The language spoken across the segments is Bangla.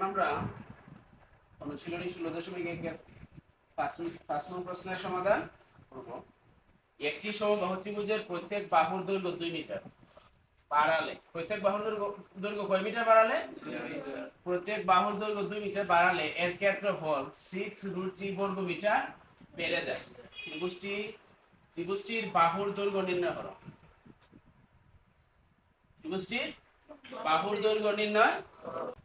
এখন আমরা অনুশীলনী 16.1 পাঁচ নং প্রশ্নের সমাধান করব। একটি সমবাহু ত্রিভুজের প্রত্যেক বাহুর দৈর্ঘ্য 2 মিটার বাড়ালে প্রত্যেক বাহুর দৈর্ঘ্য কয় মিটার বাড়ালে? প্রত্যেক বাহুর দৈর্ঘ্য 2 মিটার বাড়ালে এর ক্ষেত্রফল 6√3 বর্গ মিটার বেড়ে যায়। ত্রিভুজটির বাহুর দৈর্ঘ্য নির্ণয় করো। ত্রিভুজটির বাহুর দৈর্ঘ্য নির্ণয়।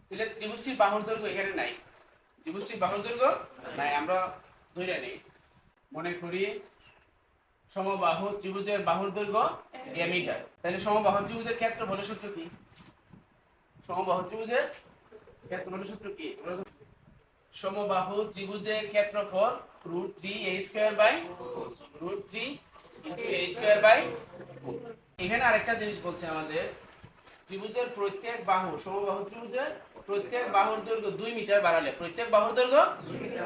তাহলে ত্রিভুজটির বাহুর দৈর্ঘ্য এখানে নাই, ত্রিভুজটির বাহুর দৈর্ঘ্য নাই, আমরা ধরে নেই। মনে করি সমবাহু ত্রিভুজের বাহুর দৈর্ঘ্য a মিটার। তাহলে সমবাহু ত্রিভুজের ক্ষেত্রফলের সূত্র কি? সমবাহু ত্রিভুজের ক্ষেত্রফলের সূত্র কি? সমবাহু ত্রিভুজের ক্ষেত্রফল √3a²/√3 এখানে আরেকটা জিনিস বলছে আমাদের, ত্রিভুজের প্রত্যেক বাহু সমবাহু ত্রিভুজের প্রত্যেক বাহুর দৈর্ঘ্য 2 মিটার বাড়ালে, প্রত্যেক বাহুর দৈর্ঘ্য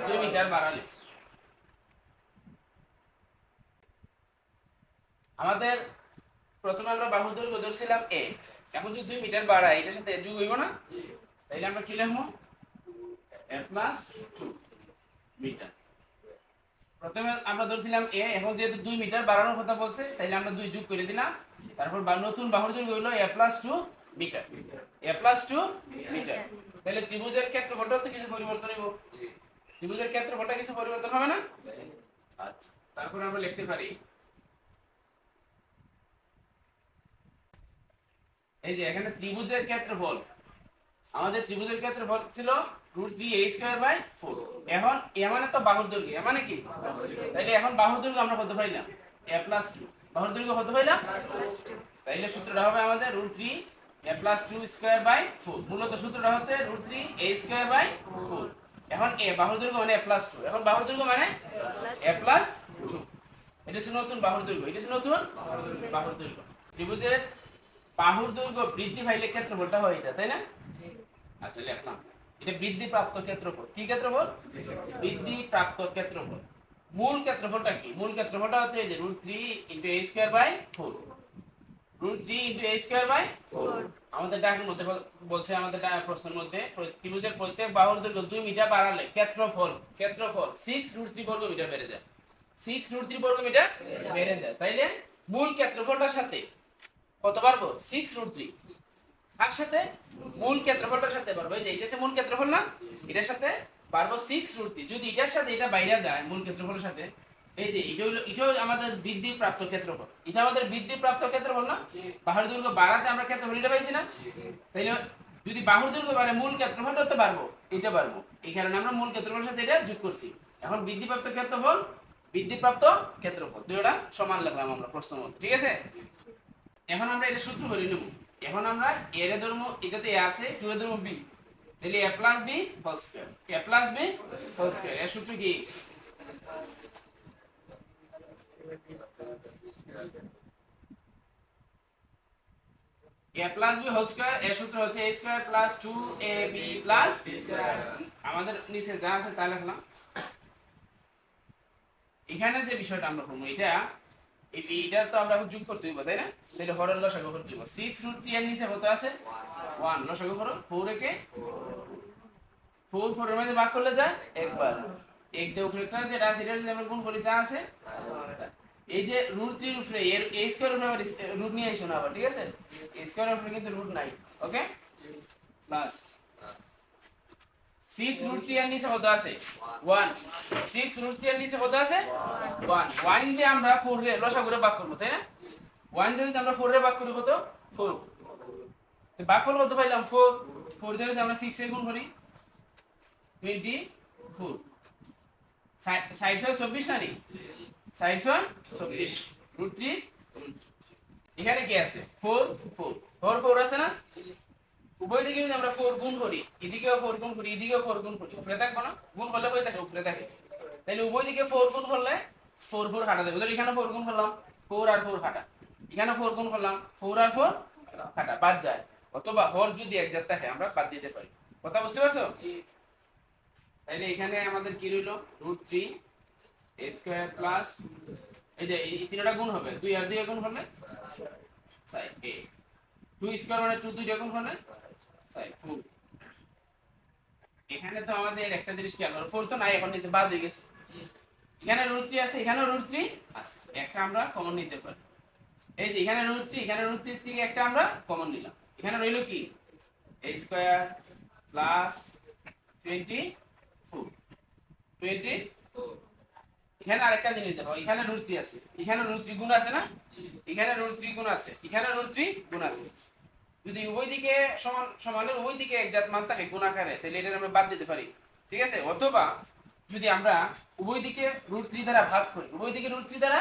2 মিটার বাড়ালে আমাদের প্রথমে আমরা বাহুর দৈর্ঘ্য ধরছিলাম a, এখন যদি 2 মিটার বাড়াই এটার সাথে যোগ হইব না? তাইলে আমরা কি লিখব? a+2 metre. প্রথমে আমরা ধরছিলাম a, এখন যেহেতু 2 মিটার বাড়ানোর কথা বলছে তাইলে আমরা 2 যোগ করে দিলাম, তারপর নতুন বাহুর দৈর্ঘ্য হলো a+2 মিটার। a+2 metre. তাহলে ত্রিভুজের ক্ষেত্রফলটা তো কিছু পরিবর্তন হইব, ত্রিভুজের ক্ষেত্রফলটা কিছু পরিবর্তন হবে না? আচ্ছা, তারপর আমরা লিখতে পারি এই যে এখানে ত্রিভুজের ক্ষেত্রফল, আমাদের ত্রিভুজের ক্ষেত্রফল ছিল √3a²/4। এখন এ মানে তো বাহুর দৈর্ঘ্য, এ মানে কি? তাইলে এখন বাহুর দৈর্ঘ্য আমরা কত পাইলাম? a+2। বাহুর দৈর্ঘ্য কত পাইলাম? তাইলে সূত্রটা হবে আমাদের √3a+2²/4। মূলত সূত্রটা হচ্ছে √3a²/4। এখন এ বাহুর দৈর্ঘ্য মানে a+2, এখন বাহুর দৈর্ঘ্য মানে a+2। এটা ছিল নতুন বাহুর দৈর্ঘ্য, এটা ছিল নতুন বাহুর দৈর্ঘ্য। ত্রিভুজের বাহুর দৈর্ঘ্য বৃদ্ধি পাইলে ক্ষেত্রফলটা হয় এটা, তাই না? আচ্ছা, লিখলাম এটা বৃদ্ধি প্রাপ্ত ক্ষেত্রফল। কি ক্ষেত্রফল? বৃদ্ধি প্রাপ্ত ক্ষেত্রফল। মূল ক্ষেত্রফলটা কি? মূল ক্ষেত্রফলটা হচ্ছে এই যে √3 × a²/4। √3 × a²/4 আমাদের ডাকের মধ্যে বলছে, আমাদের প্রশ্নের মধ্যে ত্রিভুজের প্রত্যেক বাহুর দৈর্ঘ্য 2 মিটার বাড়ালে ক্ষেত্রফল 6√3 বর্গ মিটার বেড়ে যায়। 6√3 বর্গ মিটার বেড়ে যায়। তাইলে মূল ক্ষেত্রফলটার সাথে কত পারবো? 6√3। কার সাথে? মূল ক্ষেত্রফলটার সাথে পারবো। এই যে এটা হচ্ছে মূল ক্ষেত্রফল না, এটার সাথে পারবো 6√3। যদি এটার সাথে এটা বাইরে যায় মূল ক্ষেত্রফলের সাথে, এই যে এটাও আমাদের বৃদ্ধি প্রাপ্ত ক্ষেত্রফল, এটা আমাদের বৃদ্ধি প্রাপ্ত ক্ষেত্রফল না? বাহুর দৈর্ঘ্য বাড়াতে আমরা ক্ষেত্রফল এটা পাইছি না? তাইলে যদি বাহুর দৈর্ঘ্য বাড়ে মূল ক্ষেত্রফলটা তো পারবো, এটা পারবো, এই কারণে আমরা মূল ক্ষেত্রফলের সাথে এটা যোগ করছি। এখন বৃদ্ধিপ্রাপ্ত ক্ষেত্রফল, বৃদ্ধিপ্রাপ্ত ক্ষেত্রফল দুটোটা সমান লিখলাম আমরা প্রশ্নের মধ্যে, ঠিক আছে? এখন আমরা এটা সূত্র করে নেব। এখন আমরা এর ধর্ম এটাতে a আছে, 2 এর ধর্ম b, তাহলে a+b² এর সূত্র কি? a+b² এর সূত্র হচ্ছে a²+2ab+c²। আমাদের নিচে যা আছে তা লিখলাম। এখানে যে বিষয়টা আমরা করব, এটা তো আমরা যোগ করতে হইব, তাই না? তাহলে হরের লসাগু করতে হইব। 6√3 এর নিচে কত আছে? 1। লসাগু করো, 4 একে 4, 4 এর মধ্যে ভাগ করলে যায় একবার। এক দিয়ে উপরেটা যেটা আছে এটা যদি আমরা গুণ করি যা আছে, এই যে √3 এর উপরে এর a² উপরে আবার রুট নিয়ে আইসো না আবার, ঠিক আছে? a² এর উপরে কিন্তু রুট নাই, ওকে? প্লাস 6√3 এর নিচে কত আছে? 1। 6√3 এর নিচে কত আছে? 1। 1 দিয়ে আমরা 4 রে লসাগু রে ভাগ করব, তাই না? 1 দিয়ে যদি আমরা 4 রে ভাগ করি কত? 4। তো ভাগফল কত পাইলাম? 4। 4 দিয়ে যদি আমরা 6 এর গুণ করি 24। 424 না নি? 424 √3। এখানে কি আছে? 4 4 4 4 আছে না? উভয় দিকে যদি আমরা 4 গুণ করি, এদিকেও 4 গুণ করি, এদিকেও 4 গুণ করি, উপরে থাকবে না? গুণ করলে কই থাকে? উপরে থাকে। তাহলে উভয় দিকে 4 গুণ করলে 4 4 কাটা যাবে। ধর এখানে 4 গুণ করলাম, 4 আর 4 কাটা। এখানে 4 গুণ করলাম, 4 আর 4 কাটা, বাদ যায়। অথবা হর যদি একজাত থাকে আমরা বাদ দিতে পারি। কথা বুঝতে পারছো? তাইলে এখানে আমাদের কি রইলো? √3a² প্লাস এই যে এই তিনটা গুণ হবে, 2 আর 2 গুণ করলে 4a। 2² মানে 2 দুইটা গুণ করলে 4। এখানে তো আমাদের একটা জিনিস খেয়াল করো, 4 তো নাই, এখন নিচে বাদ হয়ে গেছে। এখানে √3 আছে, এখানেও √3 আছে, একটা আমরা কমন নিতে পারি। এই যে এখানে √3, এখানে √3 থেকে একটা আমরা কমন নিলাম, এখানে রইল কি a স্কয়ার প্লাস 24 এখানে আরেকটা জিনিস দেখো, এখানে √3 আছে, এখানে √3 গুণ আছে না, এখানে √3 গুণ আছে, এখানে √3 গুণ আছে। যদি উভয় দিকে সমান সমানের উভয় দিকে একজাত মান থাকে গুণ আকারে, তাহলে এটা আমরা বাদ দিতে পারি, ঠিক আছে। অথবা যদি আমরা উভয় দিকে √3 দ্বারা ভাগ করি, উভয় দিকে √3 দ্বারা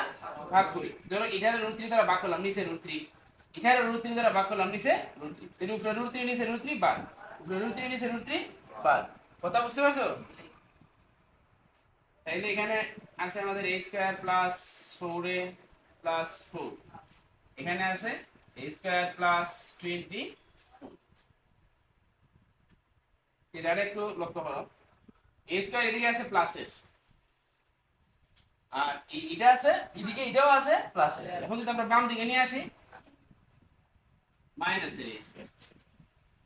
ভাগ করি, ধরো এখানে √3 দ্বারা ভাগ করলাম, নিচে √3, এখানে √3 দ্বারা ভাগ করলাম, নিচে √3, তাহলে উপরে √3 নিচে √3 বাদ, উপরে √3 নিচে √3 বাদ। কথা বুঝতে পারছো? তাইলে এখানে আছে আমাদের a square plus 4a plus 4, এখানে আছে a স্কয়ার প্লাস 20। এটা একটু লক্ষ্য করো, a স্কয়ার এদিকে আছে প্লাসের, আর এটা আছে এদিকে, এটাও আছে প্লাসের। এখন যদি আমরা বাম দিকে নিয়ে আসি, মাইনাসের a স্কয়ার,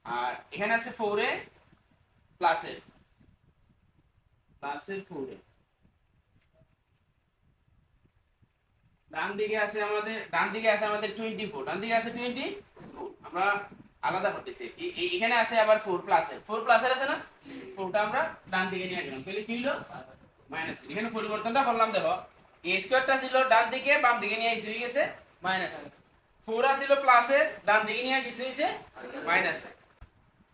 আর এখানে আছে 4a প্লাসের 4a, ডান দিকে আছে আমাদের 24, ডান দিকে আছে 24, আমরা আলাদা করতেছি। এখানে আছে আবার 4 প্লাসের আছে না, 4টা আমরা ডান দিকে নিয়ে গেলাম, তাহলে কি হলো মাইনাস। এখানে পরিবর্তনটা করলাম, দেখো a স্কয়ারটা ছিল ডান দিকে, বাম দিকে নিয়ে এসে হয়ে গেছে মাইনাস, 4 ছিল প্লাসের, ডান দিকে নিয়ে গেছে হইছে মাইনাস।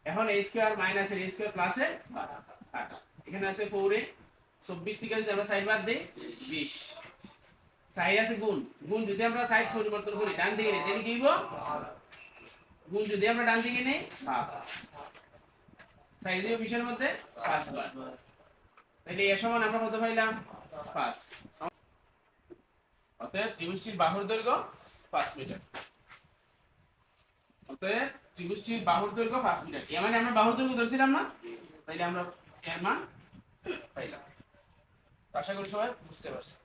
এখন a স্কয়ার মাইনাসের a স্কয়ার প্লাসের, এখানে আছে 4a, 24 থেকে যদি আমরা সাইড বাদ দেই 20, সাইড আছে গুণ, গুণ যদি আমরা সাইড পরিবর্তন করি ডান দিকে নিই, তাহলে কি হইব গুণ, যদি আমরা ডান দিকে নেই ভাগ, সাইড দিয়ে বিষয়ের মধ্যে 5 বার, তাহলে এর সমান আমরা কত পাইলাম 5। অতএব ত্রিভুজটির বাহুর দৈর্ঘ্য 5 মিটার, অতএব ত্রিভুজটির বাহুর দৈর্ঘ্য 5 মিটার। এর মানে আমরা বাহুর দৈর্ঘ্য ধরছিলাম না, তাইলে আমরা এর মান পাইলাম। আশা করি সবাই বুঝতে পারছেন।